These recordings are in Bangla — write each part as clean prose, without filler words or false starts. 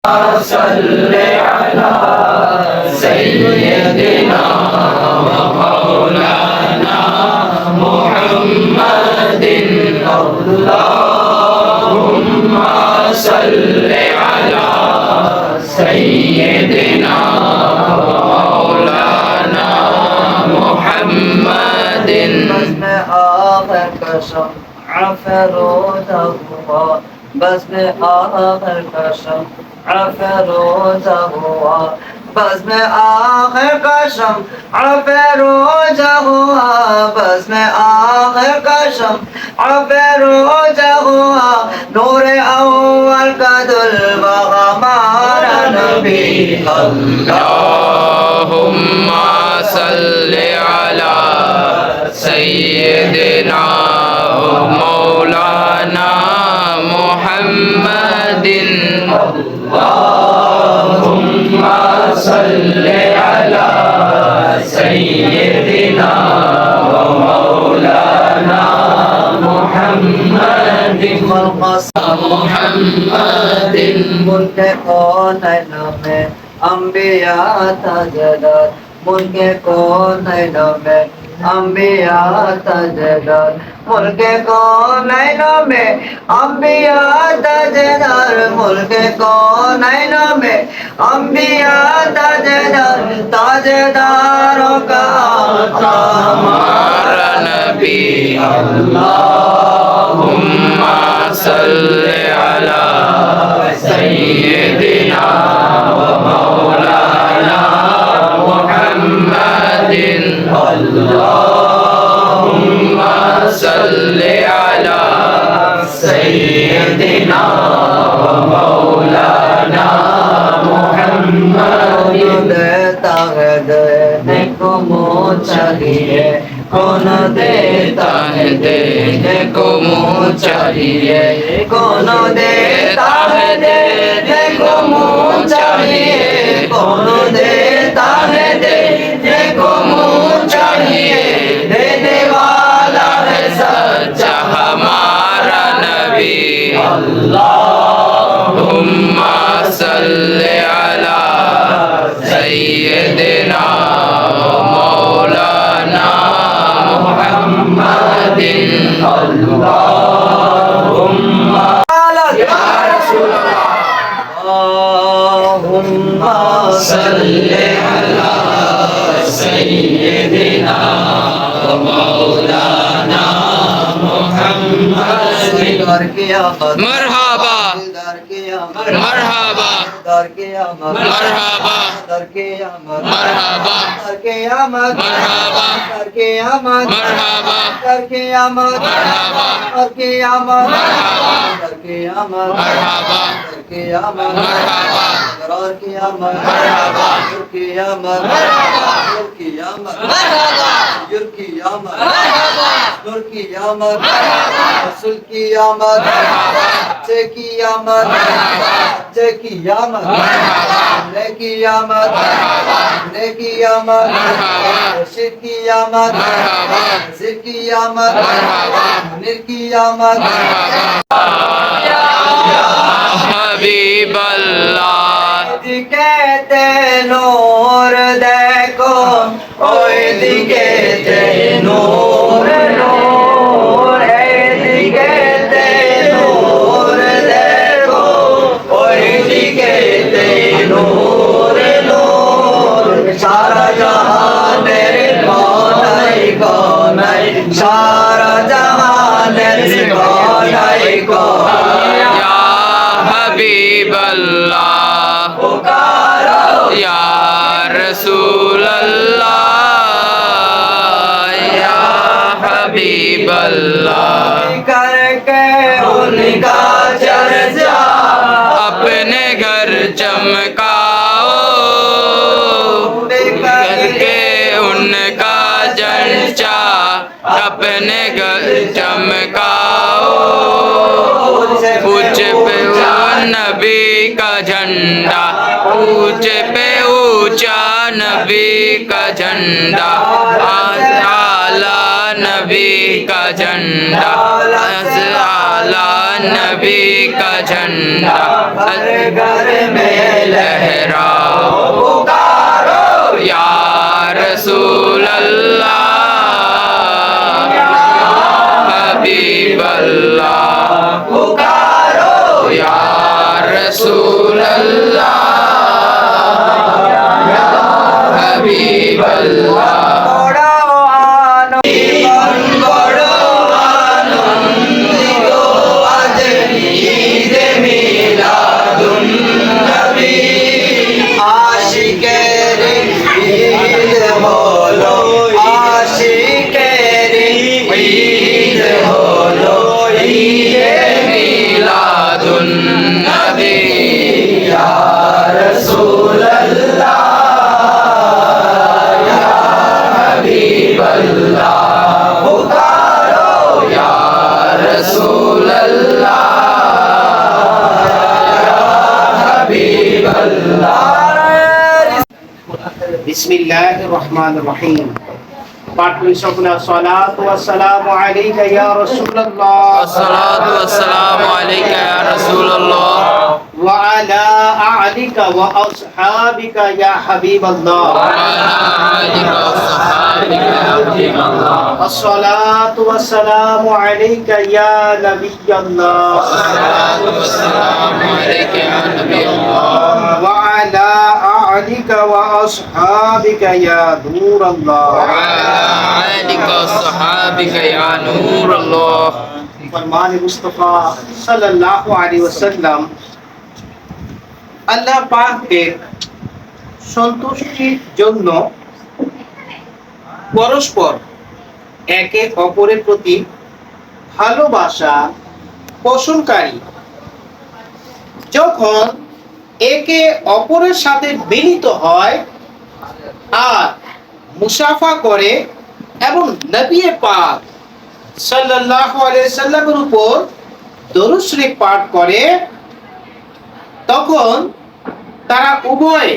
صل على سيدنا ومولانا محمد اللهم صل على سيدنا ومولانا محمد بزم آخر قسم عفروت هوا بزم آخر قسم عفروت هوا بزم آخر قسم عفروت هوا بزم آخر قسم عفروت هوا نور اول قدل بغمار نبی اللهم صل على سيدنا ومولانا محمد اللهم صل على سيدنا ومولانا محمد محمد मुल्क कौन है में अम्बिया तजदद मुल्क कौन है में अम्बिया तजदद मुल्क कौन है में अम्बिया तजदद मुल्क कौन है में अम्बिया तजदद ताजदारों का हमारा नबी अल्लाहुम्मा सल्ली अला सय्यिदिना व मौलाना मुहम्मदिन अल्लाहुम्मा सल्ली अला सय्यिदिना व मौलाना मुहम्मदिन देता है देने को मुँह चाहिए कौन देता है देने को मुँह चाहिए कौन देता है देने को मुँह चाहिए कौन देता है देने को मुँह चाहिए देने वाला है सच्चा हमारा नबी अल्लाहुम्मा सल्ली अला सय्यिदिना मौलाना मुहम्मदिन अल्लाहुम्मा या रसूल अल्लाहुम्मा सल्ली अला सय्यिदिना मौलाना मुहम्मदिन मरहबा मरहबा मरहबा मरहबा मरहबा हबीब अल्लाह कहते नूर देखो ओए दिखेते नूर नूर दिखेते नूर देखो ओए दिखेते नूर नूर सारा जहान कौन है सारा जहान कौन है कौन या हबीब अल्लाह पुकारो या रसूल अल्लाह या हबीब अल्लाह करके उनका चर्चा अपने घर चमकाओ करके उनका चर्चा अपने घर चमकाओ ऊंचे पे नबी का झंडा ऊंचे पे ऊंचा नबी का झंडा आला नबी का झंडा आला नबी का झंडा हर घर में लहराओ पुकारो या रसूल अल्लाह हबीब अल्लाह पुकारो या रसूल अल्लाह हबीब अल्लाह বড় আনন্দিত আজ ঈদে মিলাদুন নবী আশিকের ঈদ হলো আশিকের ঈদ হলো ঈদে মিলাদুন নবী ইয়া রাসূলুল্লাহ पुकारो या रसूल अल्लाह हबीब अल्लाह बिस्मिल्लाहिर रहमानिर रहीम पाठ में सकना सलात व सलाम अलैका या रसूलल्लाह अस्सलातु वस्सलामु अलैका या रसूल अल्लाह व अला आलिका व अस्हाबिका या हबीबल्लाह व अला आलिका व सहाबिका या हबीब अल्लाह अस्सलातु वस्सलामु अलैका या नबियल्लाह अस्सलातु वस्सलामु अलैका या नबी अल्लाह व अला आलिका व अस्हाबिका या नूर व अल्लाह अला आलिका व सहाबिका या नूर अल्लाह फरमान मुस्तफा सल्लल्लाहु अलैहि वसल्लम আল্লাহ পাকের সন্তুষ্টির জন্য পরস্পর একে অপরের প্রতি ভালোবাসা পোষণকারী যখন একে অপরের সাথে মিলিত হয় আর মুসাফা করে এবং নবী পাক সাল্লাল্লাহু আলাইহি সাল্লামের উপর দরুদ শরীফ পাঠ করে তখন তারা উভয়ে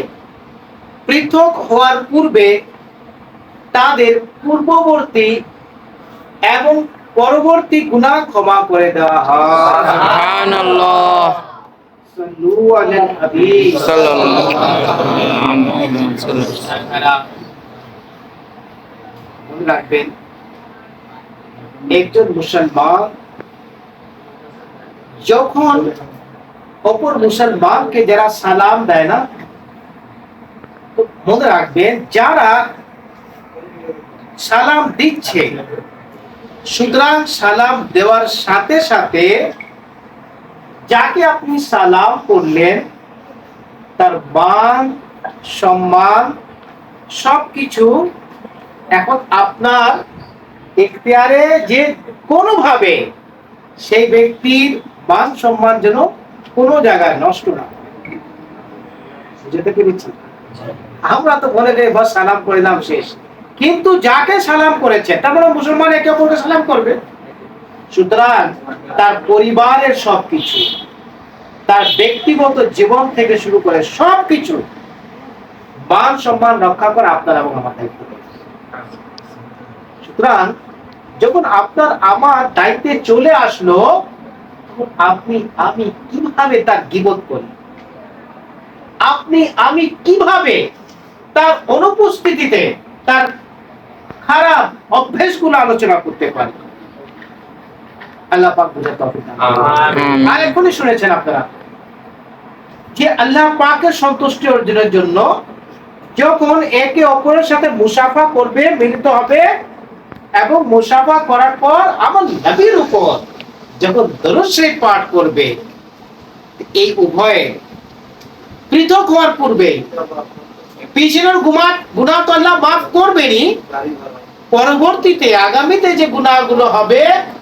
পৃথক হওয়ার পূর্বে তাদের পূর্ববর্তী এবং পরবর্তী গুনাহ ক্ষমা করে দেওয়া হয় সুবহানাল্লাহ সাল্লু আলাল হাবিব সাল্লাল্লাহু আলাইহি ওয়াসাল্লাম মনে রাখবেন একজন মুসলমান যখন অপর মুসলমানকে যারা সালাম দেয় না তো মনে রাখবেন যারা সালাম দিচ্ছে সুতরাং সালাম দেওয়ার সাথে সাথে যাকে আপনি সালাম করলেন তার মান সম্মান সবকিছু এখন আপনার এখতিয়ারে যে কোনোভাবে সেই ব্যক্তির মান সম্মান যেন কোনো জায়গায় নষ্ট না বুঝতে পেরেছি আমরা তো বলে যে বাস সালাম করলাম শেষ কিন্তু যাকে সালাম করেছে তার মানে মুসলমান একে অপরকে সালাম করবে সুতরাং তার পরিবারের সবকিছু তার ব্যক্তিগত জীবন থেকে শুরু করে সবকিছু মান সম্মান রক্ষা করা আপনার এবং আমার দায়িত্ব সুতরাং যখন আপনার আমার দায়িত্বে চলে আসলো আপনি আমি কিভাবে তার গীবত করি আপনি আমি কিভাবে তার অনুপস্থিতিতে তার খারাপ অভ্যাসগুলো আলোচনা করতে পারি আল্লাহ পাক বুঝাতে তৌফিক দান করুন। আর এখনই শুনেছেন আপনারা যে আল্লাহ পাকের সন্তুষ্টি অর্জনের জন্য যখন একে অপরের সাথে মুসাফা করবে মিলিত হবে এবং মুসাফা করার পর আমার নবীর উপর যখন দরুদ শরীফ পাঠ করবে এই উভয়ে পৃথক হওয়ার পূর্বে পিছনের গুনাহ তো আল্লাহ মাফ করবেনই পরবর্তীতে আগামীতে যে গুনাহগুলো হবে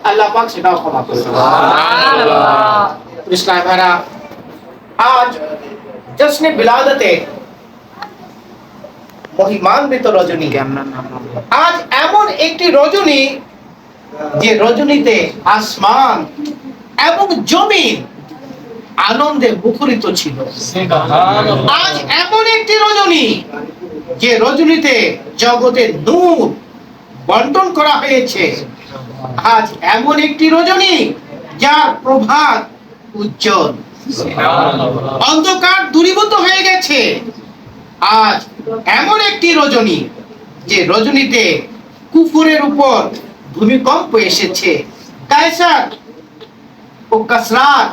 আল্লাহ পাক সেটাও ক্ষমা করবেন সুবহানাল্লাহ ইসলাম ভাইরা আজ জশ্নে বিলাদতে মহিমান্বিত রজনী আজ এমন একটি রজনী যে রজনীতে আসমান এবং জমিন আনন্দে মুখরিত ছিল আজ এমন একটি রজনী যে রজনীতে জগতে নূর বন্টন করা হয়েছে আজ এমন একটি রজনী যার প্রভাত উজ্জ্বল, অন্ধকার দূরীভূত হয়ে গেছে। আজ এমন একটি রজনী, যে রজনীতে কুফুরের উপর ভূমিকম্প এসেছে। কায়সার ও কাসরাত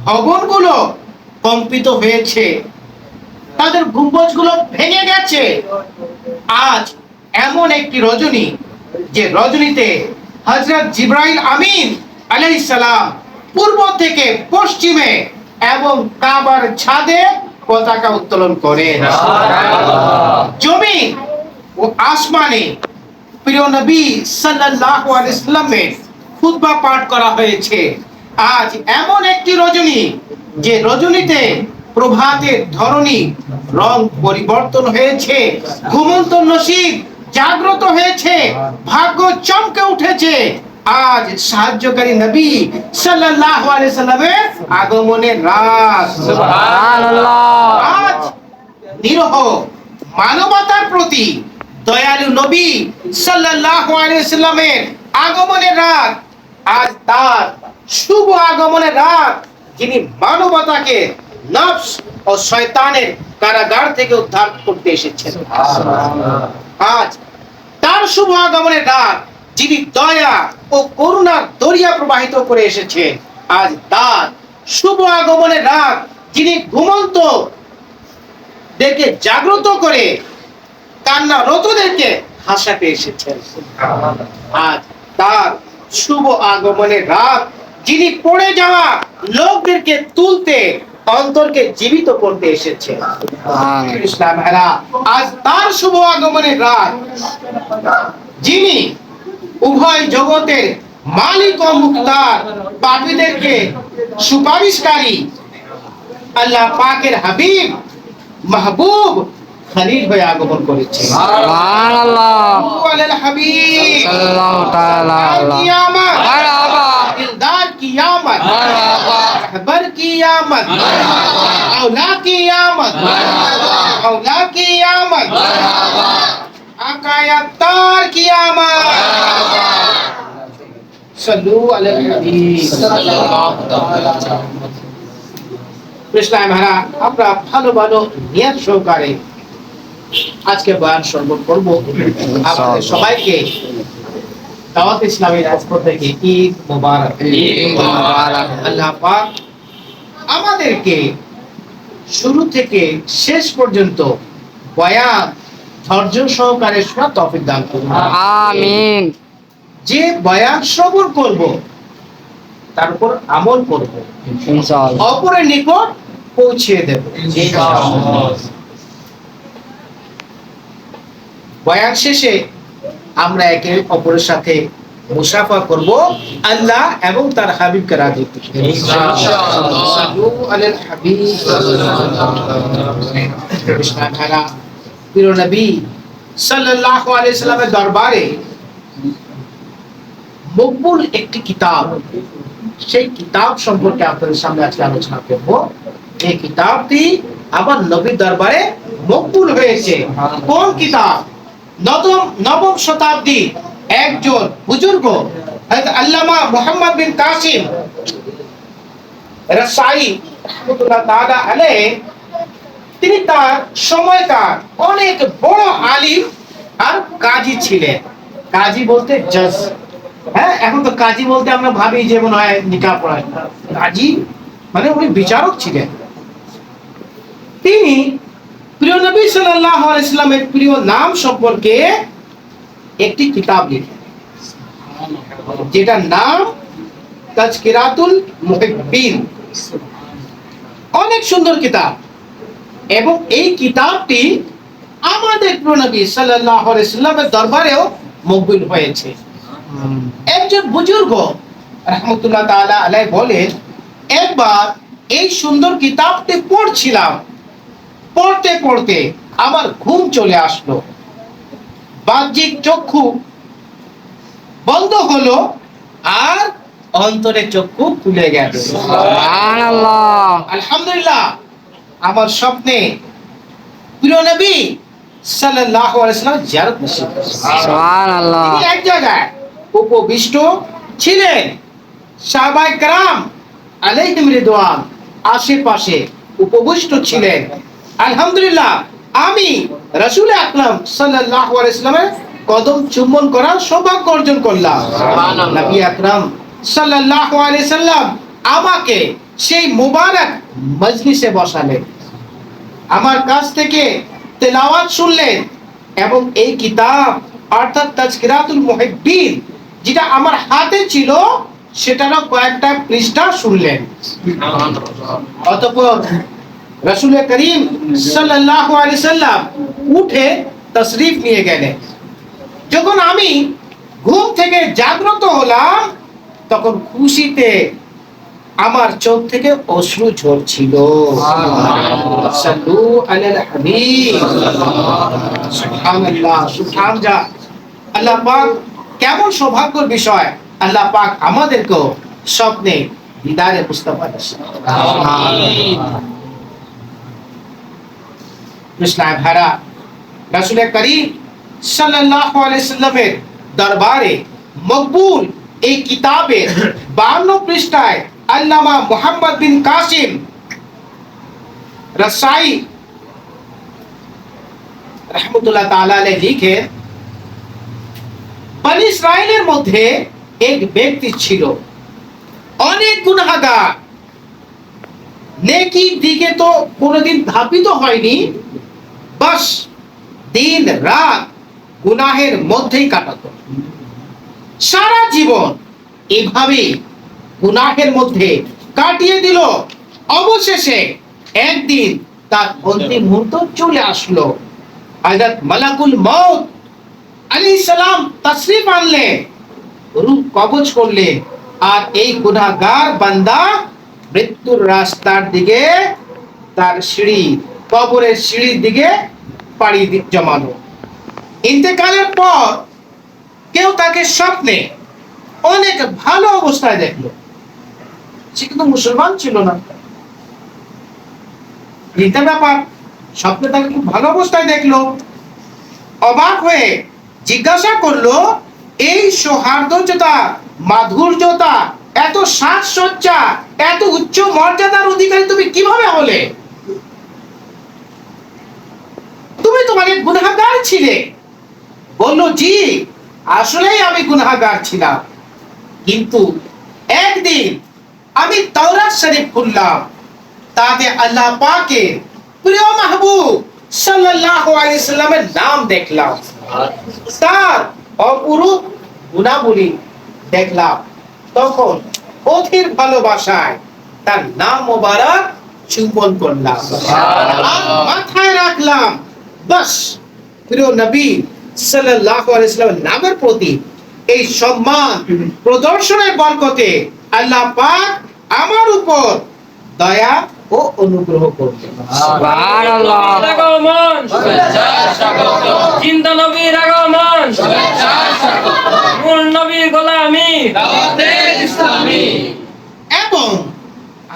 ভবনগুলো কম্পিত হয়েছে, তাদের গম্বুজগুলো ভেঙে গেছে। আজ এমন একটি রজনী, যে রজনীতে হযরত জিবরাইল আমিন আলাইহিস সালাম পূর্ব থেকে পশ্চিমে এবং কাবার ছাদে পতাকা উত্তোলন করেন। জমিন ও আসমানে প্রিয় নবী সাল্লাল্লাহু আলাইহি ওয়াসাল্লামের খুতবা পাঠ করা হয়েছে। আজ এমন একটি রজনী, যে রজনীতে প্রভাতের ধরনী রং পরিবর্তন হয়েছে, ঘুমন্ত নসিব জাগ্রত হয়েছে, ভাগ্য চমকে উঠেছে। আজ সাহায্যকারী নবী সাল্লাল্লাহু আলাইহি সাল্লামের আগমনের রাত। সুবহানাল্লাহ। আজ নিরহ মানবতার প্রতি দয়ালু নবী সাল্লাল্লাহু আলাইহি সাল্লামের আগমনের রাত। আজ তার শুভ আগমনের রাত, যিনি মানবতাকে নফস ও শয়তানের কারাগার থেকে উদ্ধার করতে এসেছেন। আজ তার শুভ আগমনের রাত, যিনি দয়া ও করুণার দরিয়া প্রবাহিত করে এসেছেন। আজ তার শুভ আগমনের রাত, যিনি ঘুমন্ত দেরকে জাগ্রত করে কান্নারতদেরকে হাসাতে এসেছেন। আজ তার শুভ আগমনের রাত, যিনি পড়ে যাওয়া লোকদেরকে তুলতে, অন্তরকে জীবিত করতে এসেছেন। ইসলাম এরা আজ তার শুভ আগমনের রাত, যিনি উভয় জগতের মালিক ও মুক্তার, পাপীদেরকে সুপারিশকারী, আল্লাহ পাকের হাবিব মাহবুব খলিল হয়ে আগমন করেছে। সুবহানাল্লাহ। আলাল হাবিব সাল্লাল্লাহু তাআলা আলাইহি কিয়ামত, মারহাবা দিলদার কিয়ামত, মারহাবা रहबर कियामत, औला कियामत, औला कियामत, आका अत्तार कियामत। सल्लू अलल हबीब। কৃষ্ণায় মহারা, আমরা ভালো ভালো নিয়ত সহকারে আজকে বয়ান শ্রবণ করব। আপনাদের সবাইকে দাওয়াত ইসলামের পক্ষ থেকে ঈদ মোবারক। ঈদ মোবারক। আল্লাহ পাক আমাদেরকে শুরু থেকে শেষ পর্যন্ত বয়ান ধৈর্য সহকারে শোনার তৌফিক দান করুন। আমিন। যে বয়ান শ্রবণ করব, তার উপর আমল করব, ইনশাআল্লাহ। অপরের নিকট পৌঁছিয়ে দেব। বয়ান শেষে আমরা একে অপরের সাথে মুসাফা করব, আল্লাহ এবং তার হাবিবকে রাজি করতে। সাল্লু আলাল হাবিব। কৃষ্ণ খানা প্রিয় নবী সাল্লাল্লাহু আলাইহি সাল্লামের দরবারে মকবুল একটি কিতাব, সেই কিতাব সম্পর্কে আপনাদের সামনে আজকে আলোচনা করব। এই কিতাবটি আমার নবীর দরবারে মকবুল হয়েছে। কোন কিতাব? নবম শতাব্দী একজন বুজুর্গ হযরত আল্লামা মুহাম্মদ বিন কাসিম রাসাই রাহমাতুল্লাহ তাআলা আলাইহি, তিনি তার সময়কার অনেক বড় আলিম আর কাজী ছিলেন। কাজী বলতে জজ, হ্যাঁ, এখন তো কাজী বলতে আমরা ভাবি যে মনে হয় নিকাহ পড়ায়। কাজী মানে উনি বিচারক ছিলেন। তিনি প্রিয় নবী সাল্লাল্লাহু আলাইহি সাল্লামের প্রিয় নাম সম্পর্কে একটি কিতাব লিখেন, যেটার নাম তাজকিরাতুল মুহিব্বিন। অনেক সুন্দর কিতাব, এবং এই কিতাবটি আমাদের প্রিয় নবী সাল্লাল্লাহু আলাইহি সাল্লামের দরবারেও মকবুল হয়েছে। একজন বুজুর্গ রাহমাতুল্লাহ তাআলা আলাইহি বলেন, একবার এই সুন্দর কিতাবটি পড়ছিলাম, পড়তে পড়তে আমার ঘুম চলে আসলো, বাহ্যিক চক্ষু বন্ধ হলো আর অন্তরের চক্ষু খুলে গেল। সুবহানাল্লাহ। আলহামদুলিল্লাহ, আমার স্বপ্নে প্রিয় নবী সাল্লাল্লাহু আলাইহি সাল্লাম জিয়ারত নসিব হয়েছে। সুবহানাল্লাহ। তিনি এক জায়গায় উপবিষ্ট ছিলেন, সাহাবায়ে কেরাম আলাইহিম রিদওয়ান আশেপাশে উপবিষ্ট ছিলেন। আলহামদুলিল্লাহ, আমি রাসূল আকরাম সাল্লাল্লাহু আলাইহি ওয়াসাল্লামের কদম চুম্বন করার সৌভাগ্য অর্জন করলাম। সুবহানাল্লাহ। নবী আকরাম সাল্লাল্লাহু আলাইহি ওয়াসাল্লাম আমাকে সেই মুবারক মজলিসে বসালেন, আমার কাছ থেকে তেলাওয়াত শুনলেন এবং এই কিতাব অর্থাৎ তাজকিরাতুল মুহিব্বিন যেটা আমার হাতে ছিল সেটারও কয়েকটা পৃষ্ঠা শুনলেন। অতঃপর রাসূল করিম সাল্লাল্লাহু আলাইহি সাল্লাম উঠে তশরিফ নিয়ে গেলেন। যখন আমি ঘুম থেকে জাগ্রত হলাম তখন খুশিতে আমার চোখ থেকে অশ্রু ঝরছিল। সাল্লু আলাল হাবিব। সুবহানাল্লাহ, সুবহানাল্লাহ। আল্লাহ পাক কেমন সৌভাগ্যের বিষয়, আল্লাহ পাক আমাদেরকে স্বপ্নে দিদারে মুস্তাফা নসিব। কৃষ্ণায় ভাড়া রাসূল করিম সাল্লাল্লাহু আলাইহি সাল্লামের দরবারে মকবুল এই কিতাবের 52 পৃষ্ঠায় আল্লামা মুহাম্মদ বিন কাসিম রসাই रहमतुल्लाह ताला अलैह लिखे, বনী ইসরাইলের মধ্যে এক ব্যক্তি ছিল অনেক গুনাহগার, নেকির দিকে তো কোনোদিন ধাবিত হয়নি, বাস দিন রাত গুনাহের মধ্যেই কাটাতো। সারা জীবন এভাবে গুনাহের মধ্যে কাটিয়ে দিল। অবশেষে একদিন তার অন্তিম মুহূর্ত চলে আসলো। হযরত মালাকুল মউত আলাইহিস সালাম তাশরীফ আনলেন, রূহ কবজ করলেন, আর এই গুনাহগার বান্দা মৃত্যুর রাস্তার দিকে তার সিঁড়ি, কবরের সিঁড়ির দিকে পাড়ি জমানো। ইন্তেকালের পর কেউ তাকে স্বপ্নে অনেক ভালো অবস্থায় দেখলো। সে কিন্তু মুসলমান ছিল না। এটা ব্যাপার, স্বপ্নে তাকে খুব ভালো অবস্থায় দেখলো। অবাক হয়ে জিজ্ঞাসা করলো, এই সৌহার্দ্যতা, মাধুর্যতা, এত সাজসজ্জা, এত উচ্চ মর্যাদার অধিকারী তুমি কিভাবে হলে? তুমি তো অনেক গুনাহগার ছিলে। বলল, জি আসলেই আমি গুনাহগার ছিলাম, কিন্তু একদিন আমি তাওরাত শরীফ খুললাম, তাতে আল্লাহ পাকের প্রিয় মাহবুব সাল্লাল্লাহু আলাইহি সাল্লামের নাম দেখলাম, তার অপরূপ গুণাবলী দেখলাম। তখন অধীর ভালোবাসায় তার নাম মোবারক চুম্বন করলাম আর মাথায় রাখলাম। বাস প্রিয় নবী সাল্লাল্লাহু আলাইহি সাল্লামের নামের প্রতি এই সম্মান প্রদর্শনের বরকতে আল্লাহ পাক আমার উপর দয়া ও অনুগ্রহ করবেন। সুবহানাল্লাহ। আগমন, শুভেচ্ছার স্বাগতম, জিন্দা নবীর আগমন, শুভেচ্ছার স্বাগতম, মূল নবীর গোলামি, দাওয়াতে ইসলামী। এবং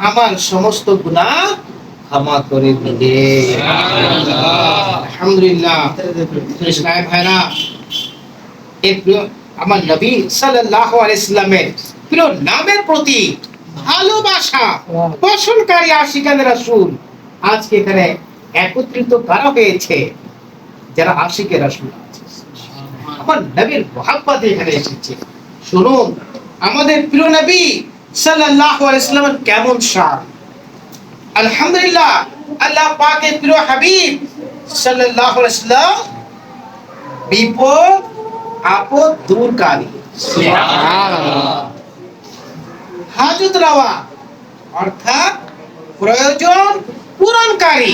আমার সমস্ত গুনাহ ক্ষমা করে দিবে। আলহামদুলিল্লাহ। কৃষ্ণায় ভাইরা, এই প্রিয় আমার নবী সাল্লাল্লাহু আলাইহি সাল্লামের প্রিয় নামের প্রতি ভালোবাসা পোষণকারী আশিকানে রাসূল আজকে এখানে একত্রিত করা হয়েছে, যারা আশিকে রাসূল আমার নবীর মহব্বতে এখানে এসেছে। শুনুন আমাদের প্রিয় নবী সাল্লাল্লাহু আলাইহি সাল্লামের কেমন শান। আলহামদুলিল্লাহ, আল্লাহ পাকের প্রিয় হাবিব সাল্লাল্লাহু আলাইহি সাল্লাম বিপদ আপদ দূরকারী, সুবহানাল্লাহ। হাজত রাওয়া অর্থাৎ প্রয়োজন পূরণকারী,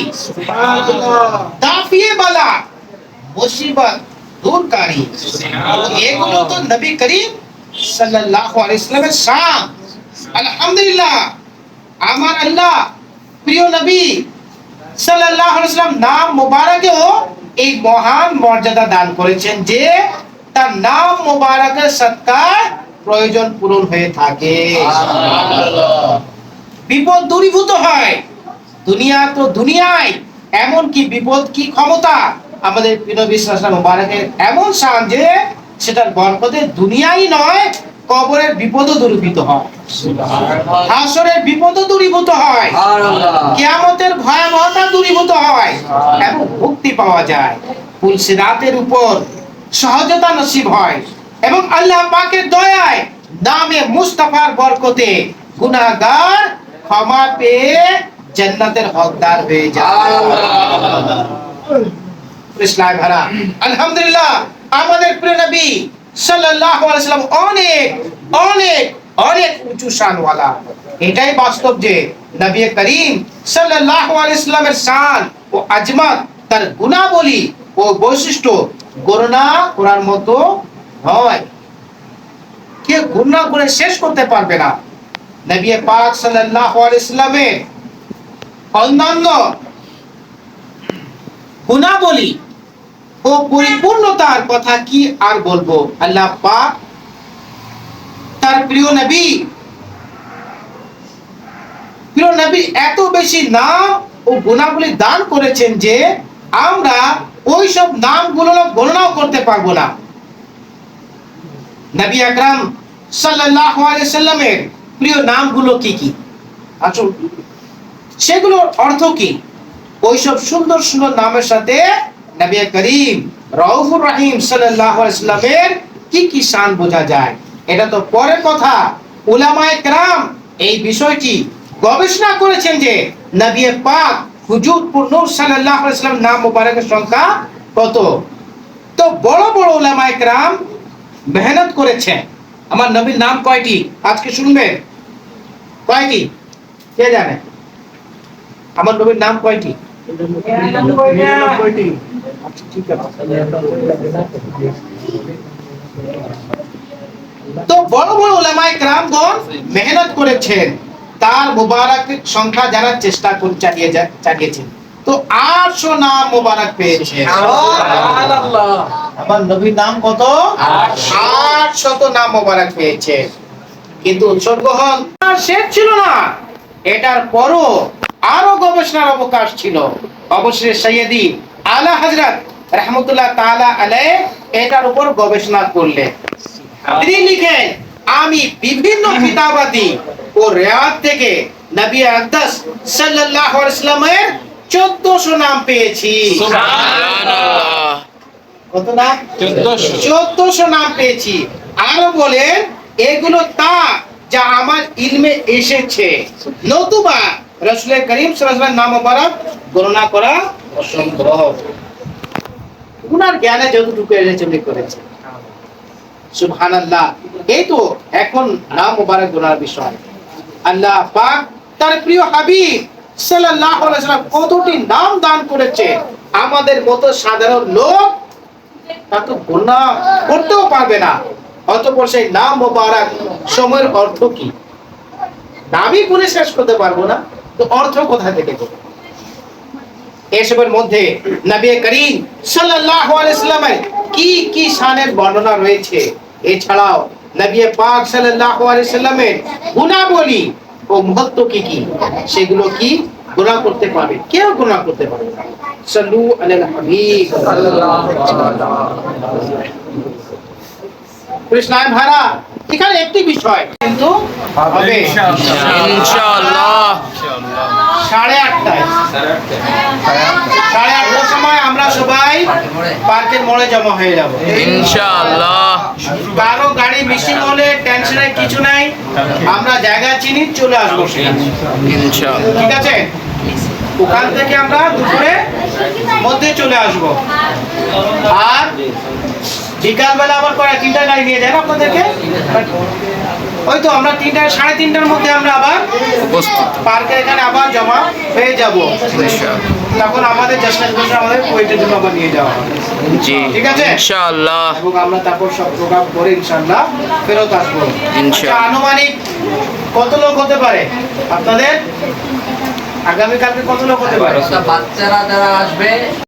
দাফিয়ে বালা মুসিবত দূরকারী। এগুলো তো নবী করিম সাল্লাল্লাহু আলাইহি সাল্লামের শান। আলহামদুলিল্লাহ, আমার আল্লাহ প্রিয় নবী সাল্লাল্লাহু আলাইহি সাল্লাম নাম মোবারকেও এই মহান মর্যাদা দান করেছেন যে তার নাম মোবারকের সদকায় প্রয়োজন পূরণ হয়ে থাকে, বিপদ দূরীভূত হয়। দুনিয়া তো দুনিয়ায়, এমন কি বিপদ কি ক্ষমতা আমাদের প্রিয় নবী সাল্লাল্লাহু আলাইহি ওয়াসাল্লাম মোবারকের এমন শান যে সেটার বরকতে দুনিয়াই নয় কবরের বিপদও দূরীভূত হয়, হাসরের বিপদও দূরীভূত হয়, কিয়ামতের ভয়াবহতা দূরীভূত হয় এবং মুক্তি পাওয়া যায়। পুলসিরাতের উপর সহজতা নসিব হয় এবং আল্লাহ পাকের দয়ায় নামে মুস্তাফার বরকতে গুনাহগার ক্ষমা পেয়ে জান্নাতের হকদার হয়ে যায়। ইসলাম ভাড়া আলহামদুলিল্লাহ, আমাদের প্রিয় নবী সাল্লাল্লাহু আলাইহি ওয়াসাল্লাম অনেক অনেক অনেক উঁচু শানওয়ালা। এটাই বাস্তব যে নবী করিম সাল্লাল্লাহু আলাইহি ওয়াসাল্লামের শান ও আজমত, তার গুণাবলী ও বৈশিষ্ট্য গণনা করার মতো হয়, কেউ গণনা করে শেষ করতে পারবে না। নবী পাক সাল্লাল্লাহু আলাইহি ওয়াসাল্লামের অন্যান্য গুণাবলী ও পরিপূর্ণতার কথা কি আর বলবো। আল্লাহ পাক তার প্রিয় নবী এত বেশি নাম ও গুণাবলী দান করেছেন যে আমরা ওই সব নামগুলো গণনাও করতে পারবো না। নবী আকরাম সাল্লাল্লাহু আলাইহি সাল্লামের প্রিয় নামগুলো কি কি, আসুন সেগুলোর অর্থ কি। ওইসব সুন্দর সুন্দর নামের সাথে নবী করিম রউফুর রহিম সাল্লাল্লাহু আলাইহি সাল্লামের কি কি শান বোঝা যায়, এটা তো পরের কথা। উলামায়ে কেরাম এই বিষয়টি গবেষণা করেছেন যে নবী পাক হুজুর নূর সাল্লাল্লাহু আলাইহি সাল্লাম নাম মুবারকের সংখ্যা কত। তো বড় বড় উলামায়ে কেরাম মেহনত করেছেন। আমার নবীর নাম কয়টি আজকে শুনবেন? কয়টি কে জানে? আমার নবীর নাম কয়টি? 99টি। আচ্ছা ঠিক আছে। তো বড় বড় উলামায়ে কেরামগণ মেহনত করেছেন, তার মুবারক সংখ্যা জানার চেষ্টা চালিয়েছেন। তো 800 নাম মুবারক পেয়েছে। সুবহানাল্লাহ। আমার নবীর নাম কত? 800 নাম মুবারক পেয়েছে। কিন্তু উৎসর্গহন শেষ ছিল না, এটার পরও আরো গবেষণার অবকাশ ছিল। অবশেষে সৈয়দি আলা হযরত রাহমাতুল্লাহ তাআলা আলাইহি এটার উপর গবেষণা করলেন। তিনি লিখেন, আমি বিভিন্ন কিতাবাদি ও রিওয়ায়াত থেকে নবী আকদাস সাল্লাল্লাহু আলাইহি ওয়াসাল্লামের 1400 নাম পেয়েছি। সুবহানাল্লাহ। কত নাম? 1400 নাম পেয়েছি। আরো বলেন, এগুলো তা যা আমার ইলমে এসেছে, নতুবা রাসূল করিম সাল্লাল্লাহু আলাইহি ওয়াসাল্লামের নাম মুবারক গণনা করা অসম্ভব। উনার জ্ঞানে যতটুকু এসেছে উনি করেছেন। সুবহানাল্লাহ। এই তো এখন নাম মুবারক গণার বিষয়। আল্লাহ পাক তার প্রিয় হাবিব সাল্লাল্লাহু আলাইহি ওয়াসাল্লাম কতটি নাম দান করেছে, আমাদের মতো সাধারণ লোক তা তো গণনা করতেও পারবে না। অতঃপর সেই নাম মুবারক সময়ের অর্থ কি, নামই গুণে শেষ করতে পারবো না, তো অর্থ কোথা থেকে করব? এসবের মধ্যে নবী করিম সাল্লাল্লাহু আলাইহি ওয়াসাল্লামের কি কি শানের বর্ণনা রয়েছে, এছাড়াও নবী পাক সাল্লাল্লাহু আলাইহি ওয়াসাল্লামের গুণাবলী ও মহত্ব কি কি, সেগুলো কি গুনাহ করতে পারবে? কেউ গুনাহ করতে পারবে না। সাল্লু আলাল হাবিব সাল্লাল্লাহু আলাইহি কৃষ্ণায় ভাড়া। এখানে একটি বিষয় কিন্তু হবে ইনশাআল্লাহ। 8:30টায় 8:30টার সময় আমরা সবাই পার্কের মোড়ে জমা হয়ে যাব ইনশাআল্লাহ। কারো গাড়ি মিসিং হলে টেনশনের কিছু নাই, আমরা জায়গা চিনি চলে আসবো সেখানে। ইনশাআল্লাহ। ঠিক আছে, ওখান থেকে আমরা দুপুরের মধ্যে চলে আসবো। আর বিকালবেলা আবার কয়টা 3টা গাড়ি নিয়ে যান আপনাদেরকে। ওই তো আমরা 3:30টার মধ্যে আমরা আবার উপস্থিত পার্কের এখানে আবার জমা হয়ে যাব। ইনশাআল্লাহ। তখন আমাদের আমাদের কোয়েটের জন্য আবার নিয়ে যাওয়া হবে। জি ঠিক আছে ইনশাআল্লাহ। এবং আমরা তারপর সব প্রোগ্রাম করে ইনশাআল্লাহ ফেরত আসবো। ইনশাআল্লাহ। আচ্ছা, আনুমানিক কত লোক হতে পারে আপনাদের? আগামীকালকে কত লোক হতে পারে? বাচ্চারা যারা আসবে